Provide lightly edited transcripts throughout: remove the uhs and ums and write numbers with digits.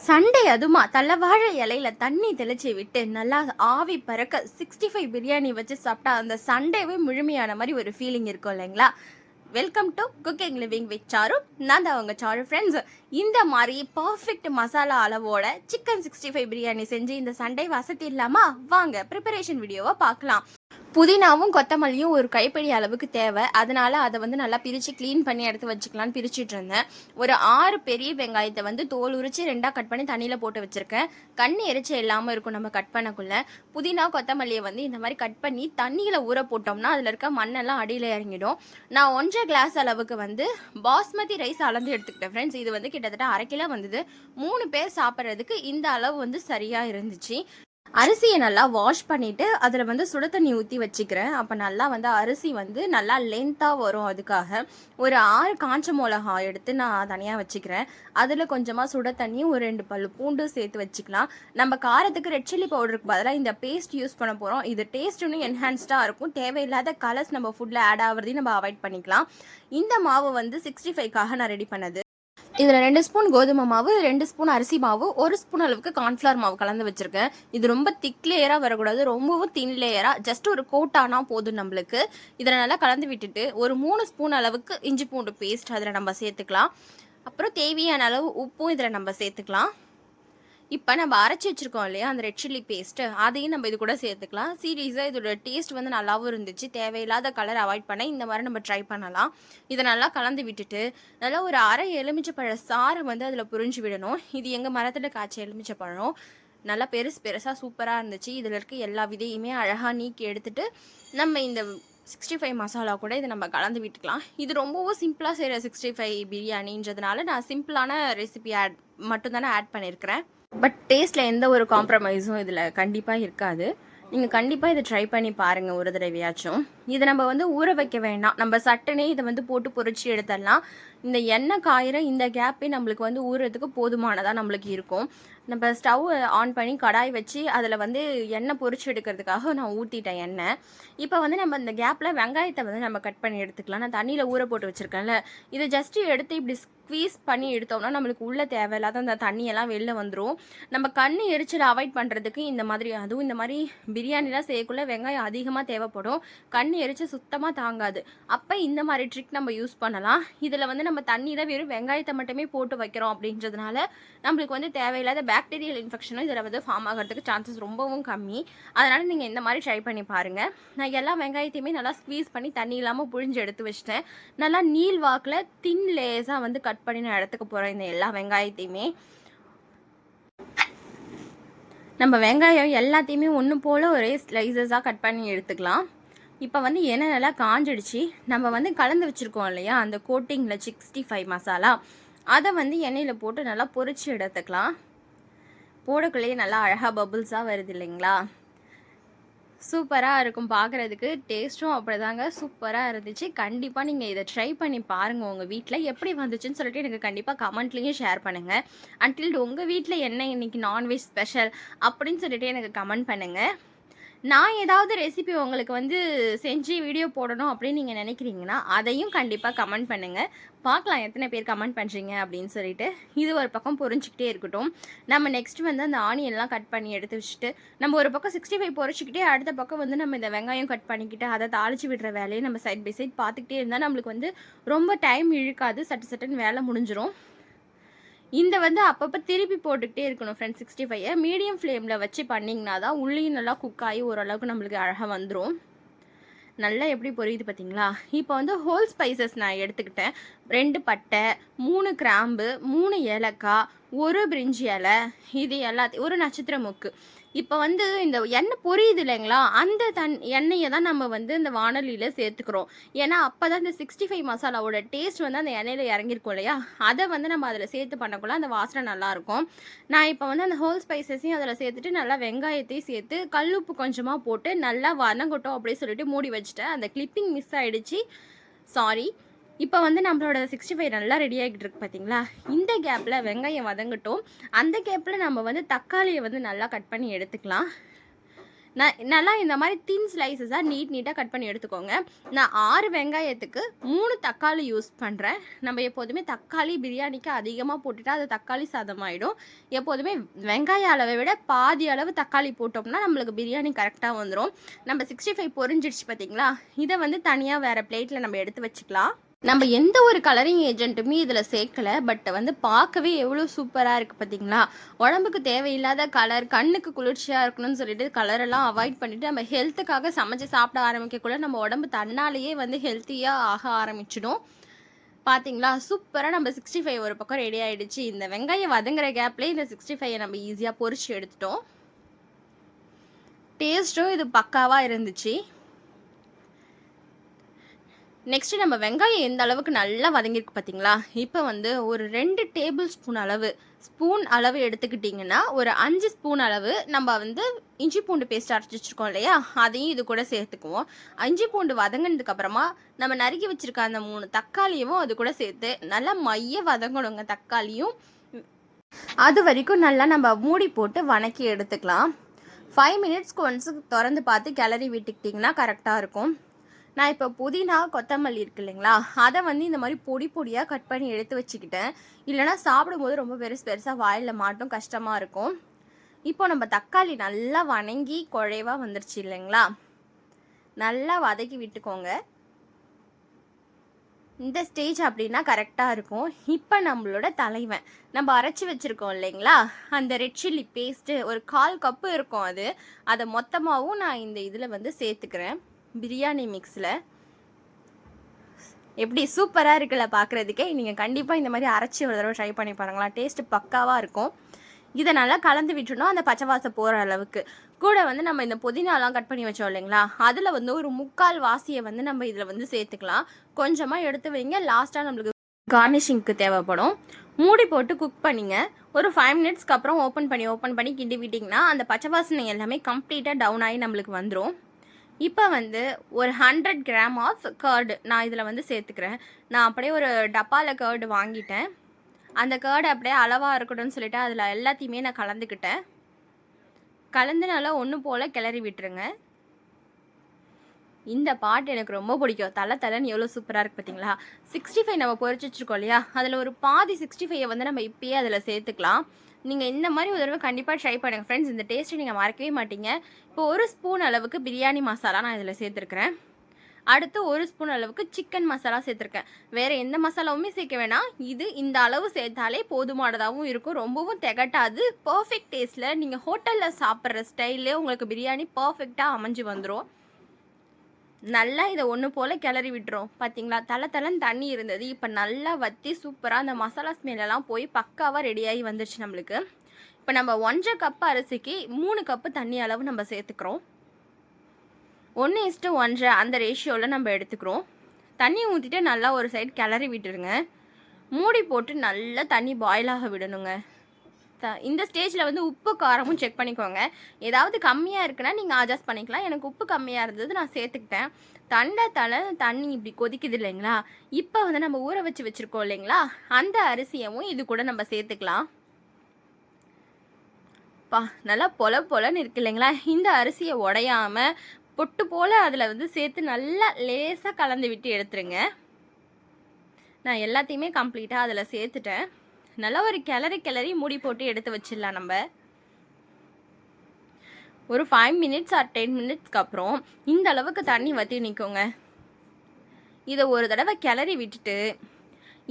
Sunday அதுமா தலவாழை இலையில தண்ணி தெளிச்சு விட்டு நல்லா ஆவி பறக்க 65 பிரியாணி வச்சு சாப்பிட்டா அந்த சண்டேவே முழுமையான மாதிரி ஒரு ஃபீலிங் இருக்கும் இல்லைங்களா? Welcome to cooking living with Charu. நான் தான் அவங்க சாரு ஃப்ரெண்ட்ஸ். இந்த மாதிரி பர்ஃபெக்ட் மசாலா அளவோட சிக்கன் 65 பிரியாணி செஞ்சு இந்த சண்டே வசதி இல்லாமா? வாங்க ப்ரிப்பரேஷன் வீடியோவை பார்க்கலாம். புதினாவும் கொத்தமல்லியும் ஒரு கைப்பிடி அளவுக்கு தேவை. அதனால அதை வந்து நல்லா பிரித்து க்ளீன் பண்ணி எடுத்து வச்சுக்கலான்னு பிரிச்சுட்டு இருந்தேன். ஒரு 6 பெரிய வெங்காயத்தை வந்து தோல் உரித்து 2ஆக கட் பண்ணி தண்ணியில் போட்டு வச்சுருக்கேன். கண் எரிச்சல் இல்லாமல் இருக்கும் நம்ம கட் பண்ணக்குள்ள. புதினா கொத்தமல்லியை வந்து இந்த மாதிரி கட் பண்ணி தண்ணியில் ஊற போட்டோம்னா அதில் இருக்க மண்ணெல்லாம் அடியில் இறங்கிடும். நான் 1.5 கிளாஸ் அளவுக்கு வந்து பாஸ்மதி ரைஸ் அளந்து எடுத்துக்கிட்டேன் ஃப்ரெண்ட்ஸ். இது வந்து கிட்டத்தட்ட 1/2 கிலோ வந்தது. 3 பேர் சாப்பிட்றதுக்கு இந்த அளவு வந்து சரியாக இருந்துச்சு. அரிசியை நல்லா வாஷ் பண்ணிவிட்டு அதில் வந்து சுடு தண்ணி ஊற்றி வச்சுக்கிறேன். அப்போ நல்லா வந்து அரிசி வந்து நல்லா லென்த்தாக வரும். அதுக்காக ஒரு 6 காஞ்ச மிளகா எடுத்து நான் தனியாக வச்சுக்கிறேன். அதில் கொஞ்சமாக சுட தண்ணியும் ஒரு 2 பல் பூண்டு சேர்த்து வச்சுக்கலாம். நம்ம காரத்துக்கு ரெட் சில்லி பவுடருக்கு பதிலாக இந்த பேஸ்ட் யூஸ் பண்ண போகிறோம். இது டேஸ்ட் இன்னும் என்ஹான்ஸ்டாக இருக்கும். தேவையில்லாத கலர்ஸ் நம்ம ஃபுட்டில் ஆட் ஆகிறதையும் நம்ம அவாய்ட் பண்ணிக்கலாம். இந்த மாவு வந்து 65க்காக நான் ரெடி பண்ணது. இதில் 2 ஸ்பூன் கோதுமை மாவு, 2 ஸ்பூன் அரிசி மாவு, 1 ஸ்பூன் அளவுக்கு கார்ன்ஃப்ளவர் மாவு கலந்து வச்சுருக்கேன். இது ரொம்ப திக் லேயராக வரக்கூடாது, ரொம்பவும் தின் லேயராக ஜஸ்ட் ஒரு கோட் ஆனால் போதும் நம்மளுக்கு. இதில் நல்லா கலந்து விட்டுட்டு ஒரு 3 ஸ்பூன் அளவுக்கு இஞ்சி பூண்டு பேஸ்ட் அதில் நம்ம சேர்த்துக்கலாம். அப்புறம் தேவையான அளவு உப்பும் இதில் நம்ம சேர்த்துக்கலாம். இப்போ நம்ம அரைச்சி வச்சுருக்கோம் இல்லையா அந்த ரெட் சில்லி பேஸ்ட்டு, அதையும் நம்ம இது கூட சேர்த்துக்கலாம். சீரியஸாக இதோட டேஸ்ட் வந்து நல்லாவும் இருந்துச்சு. தேவையில்லாத கலர் அவாய்ட் பண்ண இந்த மாதிரி நம்ம ட்ரை பண்ணலாம். இதை நல்லா கலந்து விட்டுட்டு நல்லா ஒரு அரை எலுமிச்சைப்பழ சாறை வந்து அதில் புரிஞ்சு விடணும். இது எங்கள் மரத்தில் காய்ச்ச எலுமிச்சைப்பழம். நல்லா பெருசாக சூப்பராக இருந்துச்சு. இதில் இருக்க எல்லா விதையுமே அழகாக நீக்கி எடுத்துட்டு நம்ம இந்த 65 மசாலா கூட இதை நம்ம கலந்து விட்டுக்கலாம். இது ரொம்பவும் சிம்பிளாக செய்கிற 65 பிரியாணின்றதுனால நான் சிம்பிளான ரெசிபி மட்டும்தானே ஆட் பண்ணியிருக்கிறேன். பட் டேஸ்ட்டில் எந்த ஒரு காம்ப்ரமைஸும் இதில் கண்டிப்பாக இருக்காது. நீங்கள் கண்டிப்பாக இதை ட்ரை பண்ணி பாருங்கள் ஒரு தடவையாச்சும். இதை நம்ம வந்து ஊற வைக்க வேண்டாம். நம்ம சட்டனே இதை வந்து போட்டு பொரிச்சு எடுத்துடலாம். இந்த எண்ணெய் காயிற இந்த கேப்பே நம்மளுக்கு வந்து ஊறுறதுக்கு போதுமானதாக நம்மளுக்கு இருக்கும். நம்ம ஸ்டவ் ஆன் பண்ணி கடாய் வச்சு அதில் வந்து எண்ணெய் பொரிச்சு எடுக்கிறதுக்காக நான் ஊற்றிட்டேன் எண்ணெய். இப்போ வந்து நம்ம இந்த கேப்பில் வெங்காயத்தை வந்து நம்ம கட் பண்ணி எடுத்துக்கலாம். நான் தண்ணியில் ஊற போட்டு வச்சுருக்கேன்ல, இதை ஜஸ்ட்டு எடுத்து இப்படி ஸ்க்வீஸ் பண்ணி எடுத்தோம்னா நம்மளுக்கு உள்ளே தேவையில்லாத அந்த தண்ணியெல்லாம் வெளில வந்துடும். நம்ம கண் எரிச்சல் அவாய்ட் பண்ணுறதுக்கு இந்த மாதிரி, அதுவும் இந்த மாதிரி பிரியாணிலாம் செய்யக்குள்ள வெங்காயம் அதிகமாக தேவைப்படும். கண் எரிச்சல் சுத்தமாக தாங்காது. அப்போ இந்த மாதிரி ட்ரிக் நம்ம யூஸ் பண்ணலாம். இதில் வந்து நம்ம தண்ணியில் வெறும் வெங்காயத்தை மட்டுமே போட்டு வைக்கிறோம் அப்படின்றதுனால நம்மளுக்கு வந்து தேவையில்லாத பாக்டீரியல் இன்ஃபெக்ஷனும் இதில் வந்து ஃபார்ம் ஆகிறதுக்கு சான்சஸ் ரொம்பவும் கம்மி. அதனால் நீங்கள் இந்த மாதிரி ட்ரை பண்ணி பாருங்கள். நான் எல்லா வெங்காயத்தையுமே நல்லா ஸ்க்வீஸ் பண்ணி தண்ணி இல்லாமல் புழிஞ்சு எடுத்து வச்சிட்டேன். நல்லா நீள் வாக்கில் தின் லேஸாக வந்து கட் பண்ணி நான் எடுத்துக்க போகிறேன். இந்த எல்லா வெங்காயத்தையுமே நம்ம வெங்காயம் எல்லாத்தையுமே ஒன்று போல் ஒரே ஸ்லைசஸாக கட் பண்ணி எடுத்துக்கலாம். இப்போ வந்து எண்ணெய் நல்லா காஞ்சிடுச்சு. நம்ம வந்து கலந்து வச்சுருக்கோம் இல்லையா அந்த கோட்டிங்கில் 65 மசாலா, அதை வந்து எண்ணெயில் போட்டு நல்லா பொரிச்சு எடுத்துக்கலாம். போடக்குள்ளேயே நல்லா அழகாக பபுள்ஸாக வருது இல்லைங்களா? சூப்பராக இருக்கும் பார்க்குறதுக்கு. டேஸ்ட்டும் அப்படிதாங்க சூப்பராக இருந்துச்சு. கண்டிப்பாக நீங்கள் இதை ட்ரை பண்ணி பாருங்கள் உங்கள் வீட்டில். எப்படி வந்துச்சுன்னு சொல்லிட்டு எனக்கு கண்டிப்பாக கமெண்ட்லேயும் ஷேர் பண்ணுங்கள். அன்டில் உங்கள் வீட்டில் என்ன இன்றைக்கி நான்வெஜ் ஸ்பெஷல் அப்படின்னு சொல்லிட்டு எனக்கு கமெண்ட் பண்ணுங்கள். நான் ஏதாவது ரெசிபி உங்களுக்கு வந்து செஞ்சு வீடியோ போடணும் அப்படின்னு நீங்கள் நினைக்கிறீங்கன்னா அதையும் கண்டிப்பாக கமெண்ட் பண்ணுங்கள். பார்க்கலாம் எத்தனை பேர் கமெண்ட் பண்ணுறீங்க அப்படின்னு சொல்லிட்டு. இது ஒரு பக்கம் பொரிஞ்சிக்கிட்டே இருக்கட்டும். நம்ம நெக்ஸ்ட் வந்து அந்த ஆனியன்லாம் கட் பண்ணி எடுத்து வச்சுட்டு நம்ம ஒரு பக்கம் 65 பொரிச்சிக்கிட்டே அடுத்த பக்கம் வந்து நம்ம இந்த வெங்காயம் கட் பண்ணிக்கிட்டு அதை தாளித்து விடுற வேலையை நம்ம சைட் பை சைட் பார்த்துக்கிட்டே இருந்தால் நம்மளுக்கு வந்து ரொம்ப டைம் இழுக்காது. சட்டுன்னு வேலை முடிஞ்சிடும். இந்த வந்து அப்பப்போ திருப்பி போட்டுக்கிட்டே இருக்கணும் ஃப்ரெண்ட்ஸ். 65 மீடியம் ஃப்ளேமில் வச்சு பண்ணிங்கன்னா தான் உள்ளேயும் நல்லா குக் ஆகி ஓரளவுக்கு நம்மளுக்கு அழகாக வந்துடும். நல்லா எப்படி பொரியுது பார்த்தீங்களா? இப்போ வந்து ஹோல் ஸ்பைசஸ் நான் எடுத்துக்கிட்டேன். 2 பட்டை, 3 கிராம்பு, 3 ஏலக்காய், 1 பிரிஞ்சி இலை, இது எல்லாத்தையும் ஒரு நட்சத்திர மொக்கு. இப்போ வந்து இந்த எண்ணெய் பொரியுது இல்லைங்களா, அந்த எண்ணெயை தான் நம்ம வந்து இந்த வானலியில் சேர்த்துக்கிறோம். ஏன்னா அப்போ தான் இந்த 65 மசாலாவோட டேஸ்ட் வந்து அந்த எண்ணெயில் இறங்கியிருக்கும் இல்லையா, அதை வந்து நம்ம அதில் சேர்த்து பண்ணக்குள்ள அந்த வாசனை நல்லாயிருக்கும். நான் இப்போ வந்து அந்த ஹோல் ஸ்பைசஸையும் அதில் சேர்த்துட்டு நல்லா வெங்காயத்தையும் சேர்த்து கல்லுப்பு கொஞ்சமாக போட்டு நல்லா வதங்கட்டும் அப்படின்னு சொல்லிட்டு மூடி வச்சுட்டேன். அந்த கிளிப்பிங் மிஸ் ஆகிடுச்சு, சாரி. இப்போ வந்து நம்மளோட 65 நல்லா ரெடி ஆகிட்டு இருக்கு பார்த்தீங்களா? இந்த கேப்பில் வெங்காயம் வதங்கட்டும். அந்த கேப்பில் நம்ம வந்து தக்காளியை வந்து நல்லா கட் பண்ணி எடுத்துக்கலாம். நல்லா இந்த மாதிரி தின் ஸ்லைசஸாக நீட்டாக கட் பண்ணி எடுத்துக்கோங்க. நான் 6 வெங்காயத்துக்கு 3 தக்காளி யூஸ் பண்ணுறேன். நம்ம எப்போதுமே தக்காளி பிரியாணிக்கு அதிகமாக போட்டுட்டா அது தக்காளி சாதம் ஆகிடும். எப்போதுமே வெங்காய அளவை விட பாதி அளவு தக்காளி போட்டோம்னா நம்மளுக்கு பிரியாணி கரெக்டாக வந்துடும். நம்ம 65 பொரிஞ்சிடுச்சு பார்த்தீங்களா, இதை வந்து தனியாக வேறு பிளேட்டில் நம்ம எடுத்து வச்சுக்கலாம். நம்ம எந்த ஒரு கலரிங் ஏஜென்ட்டுமே இதில் சேர்க்கலை. பட் வந்து பார்க்கவே எவ்வளோ சூப்பராக இருக்குது பார்த்தீங்களா. உடம்புக்கு தேவையில்லாத கலர், கண்ணுக்கு குளிர்ச்சியாக இருக்கணும்னு சொல்லிட்டு கலரெல்லாம் அவாய்ட் பண்ணிவிட்டு நம்ம ஹெல்த்துக்காக சமைச்சு சாப்பிட ஆரம்பிக்கக்குள்ள நம்ம உடம்பு தன்னாலேயே வந்து ஹெல்த்தியாக ஆக ஆரம்பிச்சிடும். பார்த்தீங்களா, சூப்பராக நம்ம 65 ஒரு பக்கம் ரெடி ஆகிடுச்சு. இந்த வெங்காயம் வதங்குற கேப்லேயே இந்த 65 நம்ம ஈஸியாக பொரிச்சு எடுத்துட்டோம். டேஸ்ட்டும் இது பக்காவாக இருந்துச்சு. நெக்ஸ்ட்டு நம்ம வெங்காயம் எந்த அளவுக்கு நல்லா வதங்கியிருக்கு பார்த்தீங்களா. இப்போ வந்து ஒரு 2 டேபிள் ஸ்பூன் அளவு எடுத்துக்கிட்டிங்கன்னா ஒரு 5 ஸ்பூன் அளவு நம்ம வந்து இஞ்சி பூண்டு பேஸ்ட் அரைச்சி வச்சுருக்கோம் இல்லையா, அதையும் இது கூட சேர்த்துக்குவோம். இஞ்சி பூண்டு வதங்கினதுக்கப்புறமா நம்ம நறுக்கி வச்சுருக்க அந்த 3 தக்காளியும் அது கூட சேர்த்து நல்லா மைய வதங்கணுங்க. தக்காளியும் அது வரைக்கும் நல்லா நம்ம மூடி போட்டு வணக்கி எடுத்துக்கலாம். 5 மினிட்ஸ்க்கு ஒன்ஸு திறந்து பார்த்து கிளறி விட்டுக்கிட்டிங்கன்னா கரெக்டாக இருக்கும். நான் இப்போ புதினா, கொத்தமல்லி இருக்கு இல்லைங்களா, அதை வந்து இந்த மாதிரி பொடி பொடியாக கட் பண்ணி எடுத்து வச்சுக்கிட்டேன். இல்லைனா சாப்பிடும்போது ரொம்ப பெருசாக வாயில் மாட்டும், கஷ்டமாக இருக்கும். இப்போ நம்ம தக்காளி நல்லா வணங்கி குழைவாக வந்துருச்சு இல்லைங்களா, நல்லா வதக்கி விட்டுக்கோங்க. இந்த ஸ்டேஜ் அப்படின்னா கரெக்டாக இருக்கும். இப்போ நம்மளோட தலைவன் நம்ம அரைச்சி வச்சுருக்கோம் இல்லைங்களா, அந்த ரெட் சில்லி பேஸ்ட்டு ஒரு 1/4 கப்பு இருக்கும். அதை மொத்தமாகவும் நான் இந்த இதில் வந்து சேர்த்துக்கிறேன். பிரியாணி மிக்ஸில் எப்படி சூப்பராக இருக்குல்ல பார்க்குறதுக்கே. நீங்கள் கண்டிப்பாக இந்த மாதிரி அரைச்சி ஒரு தடவை ட்ரை பண்ணி பாருங்களா, டேஸ்ட்டு பக்காவாக இருக்கும். இதை நல்லா கலந்து விட்டுணும் அந்த பச்சை வாசம் போகிற அளவுக்கு. கூட வந்து நம்ம இந்த புதினாலாம் கட் பண்ணி வச்சோம் இல்லைங்களா, அதில் வந்து ஒரு 3/4 வாசியை வந்து நம்ம இதில் வந்து சேர்த்துக்கலாம். கொஞ்சமாக எடுத்து வைங்க, லாஸ்ட்டாக நம்மளுக்கு கார்னிஷிங்க்கு தேவைப்படும். மூடி போட்டு குக் பண்ணிங்க. ஒரு 5 மினிட்ஸ்க்கு அப்புறம் ஓப்பன் பண்ணி கிண்டி விட்டிங்கன்னா அந்த பச்சை வாசனை எல்லாமே கம்ப்ளீட்டாக டவுன் ஆகி நம்மளுக்கு வந்துடும். இப்போ வந்து ஒரு 100 கிராம் ஆஃப் கர்டு நான் இதில் வந்து சேர்த்துக்கிறேன். நான் அப்படியே ஒரு டப்பாவில் கர்டு வாங்கிட்டேன். அந்த கர்டு அப்படியே அளவாக இருக்கணும்னு சொல்லிட்டு அதில் எல்லாத்தையுமே நான் கலந்து நல்லா ஒன்று போல் கிளறி விட்டுருங்க. இந்த பாட்டு எனக்கு ரொம்ப பிடிக்கும். தலைன்னு எவ்வளோ சூப்பராக இருக்குது பார்த்தீங்களா. 65 நம்ம பொரிச்சு வச்சுருக்கோம் இல்லையா, அதில் ஒரு பாதி 65 வந்து நம்ம இப்பயே அதில் சேர்த்துக்கலாம். நீங்கள் இந்த மாதிரி ஒரு தடவை கண்டிப்பாக ட்ரை பண்ணுங்கள் ஃப்ரெண்ட்ஸ். இந்த டேஸ்ட்டை நீங்கள் மறக்கவே மாட்டீங்க. இப்போ 1 ஸ்பூன் அளவுக்கு பிரியாணி மசாலா நான் இதில் சேர்த்துருக்கிறேன். அடுத்து 1 ஸ்பூன் அளவுக்கு சிக்கன் மசாலா சேர்த்துருக்கேன். வேறு எந்த மசாலாவுமே சேர்க்க வேணாம். இந்த அளவு சேர்த்தாலே போதுமானதாகவும் இருக்கும், ரொம்பவும் திகட்டாது. பர்ஃபெக்ட் டேஸ்ட்டில் நீங்கள் ஹோட்டலில் சாப்பிட்ற ஸ்டைல்லே உங்களுக்கு பிரியாணி பர்ஃபெக்டாக அமைஞ்சு வந்துடும். நல்லா இதை ஒன்று போல் கிளறி விட்டுரும். பார்த்தீங்களா, தலைன்னு தண்ணி இருந்தது, இப்போ நல்லா வற்றி சூப்பராக அந்த மசாலா ஸ்மெல்லாம் போய் பக்காவாக ரெடியாகி வந்துருச்சு நம்மளுக்கு. இப்போ நம்ம 1.5 கப்பு அரிசிக்கு 3 கப்பு தண்ணி அளவு நம்ம சேர்த்துக்கிறோம். 1:1 அந்த ரேஷியோவில் நம்ம எடுத்துக்கிறோம். தண்ணி ஊற்றிட்டு நல்லா ஒரு சைடு கிளறி விட்டுருங்க. மூடி போட்டு நல்லா தண்ணி பாயில் ஆக விடணுங்க. இந்த ஸ்டேஜில் வந்து உப்பு காரமும் செக் பண்ணிக்கோங்க. ஏதாவது கம்மியாக இருக்குன்னா நீங்கள் அட்ஜஸ்ட் பண்ணிக்கலாம். எனக்கு உப்பு கம்மியாக இருந்தது, நான் சேர்த்துக்கிட்டேன். தண்ணி இப்படி கொதிக்குது இல்லைங்களா, இப்போ வந்து நம்ம ஊற வச்சுருக்கோம் இல்லைங்களா, அந்த அரிசியவும் இது கூட நம்ம சேர்த்துக்கலாம். நல்லா பொலன்னு இருக்கு இல்லைங்களா, இந்த அரிசியை உடையாமல் பொட்டு போல் அதில் வந்து சேர்த்து நல்லா லேசாக கலந்து விட்டு எடுத்துருங்க. நான் எல்லாத்தையுமே கம்ப்ளீட்டாக அதில் சேர்த்துட்டேன். நல்லா ஒரு கிளறி மூடி போட்டு எடுத்து வச்சிடலாம். நம்ம ஒரு 5 மினிட்ஸ் ஆர் 10 மினிட்ஸ்க்கு அப்புறம் இந்த அளவுக்கு தண்ணி வற்றி நிற்குங்க. இதை ஒரு தடவை கிளறி விட்டுட்டு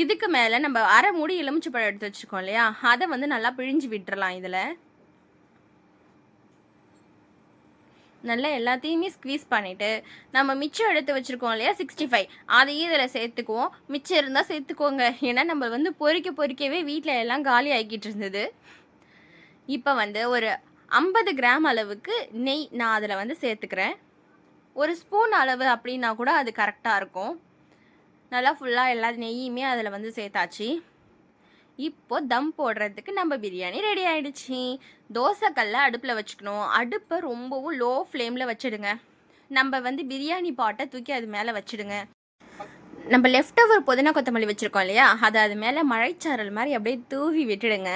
இதுக்கு மேலே நம்ம அரை மூடி எலுமிச்சைப்பழம் எடுத்து வச்சுருக்கோம் இல்லையா, அதை வந்து நல்லா பிழிஞ்சு விட்டுறலாம். இதில் நல்லா எல்லாத்தையுமே ஸ்க்வீஸ் பண்ணிவிட்டு நம்ம மிச்சம் எடுத்து வச்சுருக்கோம் இல்லையா 65, அதையும் இதில் சேர்த்துக்குவோம். மிச்சம் இருந்தால் சேர்த்துக்கோங்க, ஏன்னா நம்ம வந்து பொறிக்கவே வீட்டில் எல்லாம் காலி ஆகிக்கிட்டு இருந்தது. இப்போ வந்து ஒரு 50 கிராம் அளவுக்கு நெய் நான் அதில் வந்து சேர்த்துக்கிறேன். 1 ஸ்பூன் அளவு அப்படின்னா கூட அது கரெக்டாக இருக்கும். நல்லா ஃபுல்லாக எல்லா நெய்யுமே அதில் வந்து சேர்த்தாச்சு. இப்போ தம் போடுறதுக்கு நம்ம பிரியாணி ரெடி ஆகிடுச்சு. தோசைக்கல்ல அடுப்பில் வச்சுக்கணும். அடுப்பை ரொம்பவும் லோ ஃப்ளேமில் வச்சுடுங்க. நம்ம வந்து பிரியாணி பாட்டை தூக்கி அது மேலே வச்சுடுங்க. நம்ம லெஃப்ட் ஓவர் புதினா கொத்தமல்லி வச்சுருக்கோம் இல்லையா, அதை அது மேலே மழைச்சாரல் மாதிரி அப்படியே தூவி விட்டுடுங்க.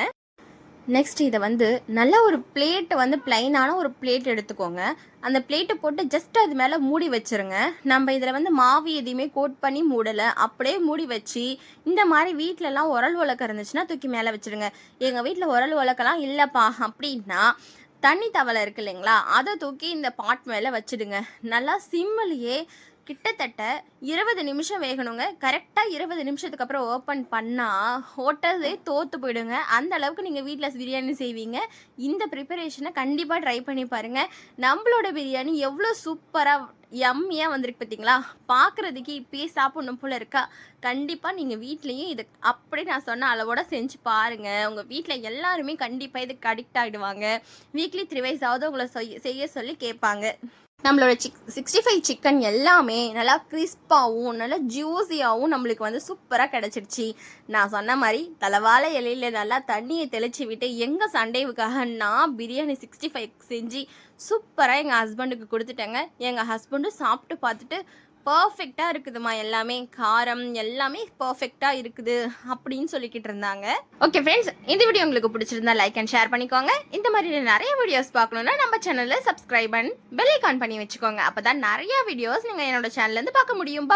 நெக்ஸ்ட் இதை வந்து நல்ல ஒரு பிளேட்டை வந்து பிளைனான ஒரு பிளேட் எடுத்துக்கோங்க. அந்த பிளேட்டை போட்டு ஜஸ்ட் அது மேலே மூடி வச்சுருங்க. நம்ம இதில் வந்து மாவு எதையுமே கோட் பண்ணி மூடலை, அப்படியே மூடி வச்சு இந்த மாதிரி வீட்டிலலாம் உரல் உலக்க இருந்துச்சுன்னா தூக்கி மேலே வச்சுருங்க. எங்கள் வீட்டில் உரல் உலக்கலாம் இல்லைப்பா அப்படின்னா தண்ணி தவளை இருக்கு இல்லைங்களா, அதை தூக்கி இந்த பாட் மேலே வச்சுடுங்க. நல்லா சிம்மிலேயே கிட்டத்தட்ட 20 நிமிஷம் வேகணுங்க. கரெக்டாக 20 நிமிஷத்துக்கு அப்புறம் ஓப்பன் பண்ணால் ஹோட்டலே தோற்று போயிடுங்க. அந்த அளவுக்கு நீங்கள் வீட்டில் பிரியாணி செய்வீங்க. இந்த ப்ரிப்பரேஷனை கண்டிப்பாக ட்ரை பண்ணி பாருங்கள். நம்மளோட பிரியாணி எவ்வளோ சூப்பராக யம்மியாக வந்திருக்கு பார்த்தீங்களா? பார்க்குறதுக்கு இப்பயே சாப்பிடணும் போல் இருக்கா? கண்டிப்பாக நீங்கள் வீட்லேயும் இது அப்படி நான் சொன்ன அளவோட செஞ்சு பாருங்கள். உங்கள் வீட்டில் எல்லாருமே கண்டிப்பாக இதுக்கு அடிக்ட் ஆகிடுவாங்க. வீக்லி 3 வைஸாவது உங்களை செய்ய சொல்லி கேட்பாங்க. நம்மளோட 65 சிக்கன் எல்லாமே நல்லா கிறிஸ்பாகவும் நல்லா ஜூஸியாகவும் நம்மளுக்கு வந்து சூப்பராக கிடச்சிருச்சு. நான் சொன்ன மாதிரி தலைவாழை இலையில நல்லா தண்ணியை தெளித்து விட்டு எங்கள் சண்டேவுக்காக நான் பிரியாணி 65 செஞ்சு சூப்பராக எங்கள் ஹஸ்பண்டுக்கு கொடுத்துட்டேங்க. எங்கள் ஹஸ்பண்டும் சாப்பிட்டு பார்த்துட்டு பர்ஃபெக்டாக இருக்குதுமா, எல்லாமே காரம் எல்லாமே பர்ஃபெக்டாக இருக்குது அப்படின்னு சொல்லிக்கிட்டு இருந்தாங்க. ஓகே ஃப்ரெண்ட்ஸ், இந்த வீடியோ உங்களுக்கு பிடிச்சிருந்தா லைக் அண்ட் ஷேர் பண்ணிக்கோங்க. இந்த மாதிரி நிறைய வீடியோஸ் பார்க்கணுன்னா நம்ம சேனலில் சப்ஸ்கிரைப் அண்ட் பெல் ஐகான் பண்ணி வச்சுக்கோங்க. அப்போ தான் நிறையா வீடியோஸ் நீங்கள் என்னோட சேனல்லேருந்து பார்க்க முடியும்.